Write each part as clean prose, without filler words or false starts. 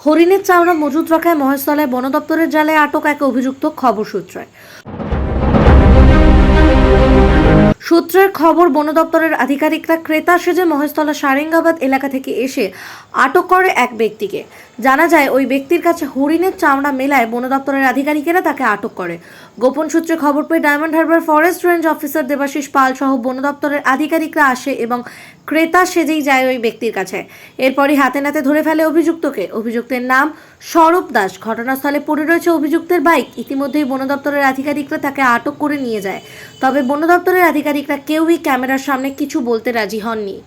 হরিণের চামড়া মজুত রাখায় মহেশতলায় বন দপ্তরের জালে আটক এক অভিযুক্ত। সূত্রের খবর, বন দপ্তরের আধিকারিকরা ক্রেতা সেজে মহেশতলা সারেঙ্গাবাদ এলাকা থেকে এসে আটক করে এক ব্যক্তিকে। জানা যায় ওই ব্যক্তির কাছে হরিণের চামড়া মেলায় বন দপ্তরের আধিকারিকেরা তাকে আটক করে। গোপন সূত্রে খবর পেয়ে Diamond Harbour forest range officer Debashis Pal সহ বন দপ্তরের আধিকারিকরা আসে এবং ক্রেতা সেজেই যায় ওই ব্যক্তির কাছে। এরপরই হাতে নাতে ধরে ফেলে অভিযুক্তকে। অভিযুক্তের নাম স্বরূপ দাস। ঘটনাস্থলে পড়ে রয়েছে অভিযুক্তের বাইক। ইতিমধ্যেই বন দপ্তরের আধিকারিকরা তাকে আটক করে নিয়ে যায়। তবে বন দপ্তরের আধিকারিকরা কেউই ক্যামেরার সামনে কিছু বলতে রাজি হননি।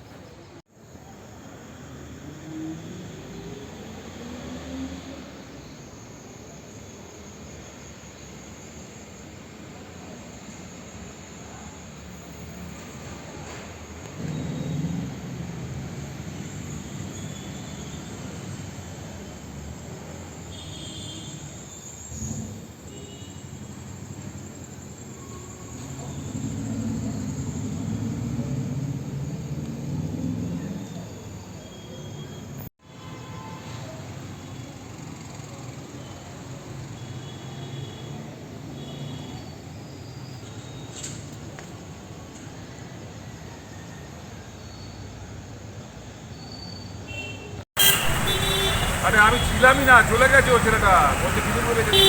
আরে আমি ছিলামই না, চলে গেছে ও ছেলেটা, বলতে কিছু বলে গেছে।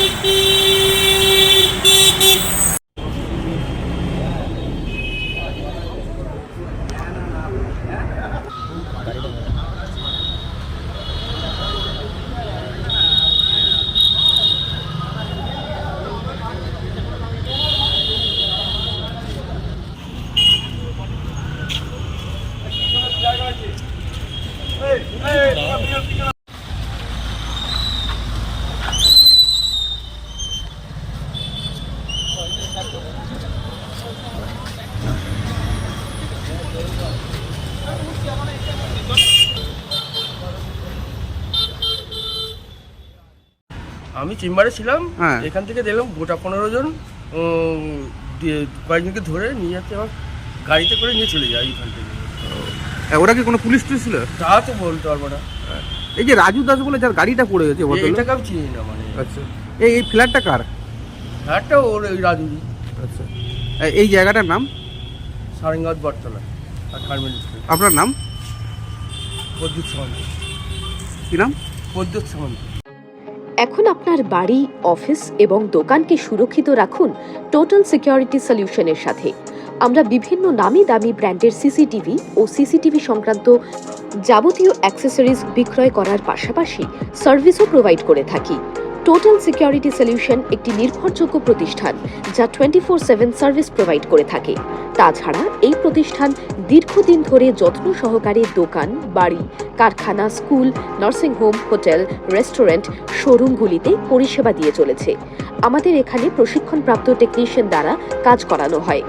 আমি চেম্বারে ছিলাম, এখান থেকে দেখলাম গোটা 15 জন কয়েকজনকে ধরে নিয়ে যাচ্ছে, আবার গাড়িতে করে নিয়ে চলে যায় এইখান থেকে। ওরা কি কোনো পুলিশ টুলিশ ছিল? তা তো বলতে পারবো না। এই যে রাজু দাস বলে যার গাড়িটা পড়ে গেছে, এটাকে আমি চিনি না। মানে আচ্ছা, এই ফ্ল্যাটটা কার? ফ্ল্যাটটা ওর, ওই রাজুরি। আচ্ছা, এই জায়গাটার নাম? সারেঙ্গাবাদ বটতলা আর কারমেল স্কুল। আপনার নাম? প্রদ্যুৎ সামন্ত। কি নাম? প্রদ্যুৎ সামন্ত। এখন আপনার বাড়ি, অফিস এবং দোকানকে সুরক্ষিত রাখুন টোটাল সিকিউরিটি সলিউশনের সাথে। আমরা বিভিন্ন নামি দামি ব্র্যান্ডের সিসিটিভি ও সিসিটিভি সংক্রান্ত যাবতীয় অ্যাক্সেসরিজ বিক্রয় করার পাশাপাশি সার্ভিসও প্রোভাইড করে থাকি। টোটাল সিকিউরিটি সলিউশন একটি নির্ভরযোগ্য প্রতিষ্ঠান যা 24/7 সার্ভিস প্রোভাইড করে থাকে। তাছাড়া এই প্রতিষ্ঠান দীর্ঘদিন ধরে যত্ন সহকারে দোকান, বাড়ি, কারখানা, স্কুল, নার্সিংহোম, হোটেল, রেস্টুরেন্ট, শোরুমগুলিতে পরিষেবা দিয়ে চলেছে। আমাদের এখানে প্রশিক্ষণপ্রাপ্ত টেকনিশিয়ান দ্বারা কাজ করানো হয়।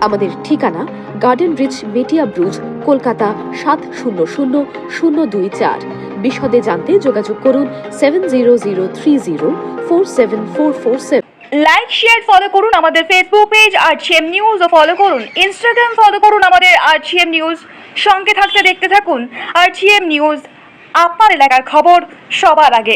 আমাদের ঠিকানা গার্ডেন রিচ, মেটিয়া ব্রুজ, কলকাতা 700024। বিশদে জানতে যোগাযোগ করুন 7003047447। লাইক, শেয়ার, ফলো করুন আমাদের ফেসবুক পেজ আরজিএম নিউজ ও ফলো করুন ইনস্টাগ্রাম, ফলো করুন আমাদের আরজিএম নিউজ। সঙ্গে থাকতে দেখতে থাকুন আরজিএম নিউজ, আপনার এলাকার খবর সবার আগে।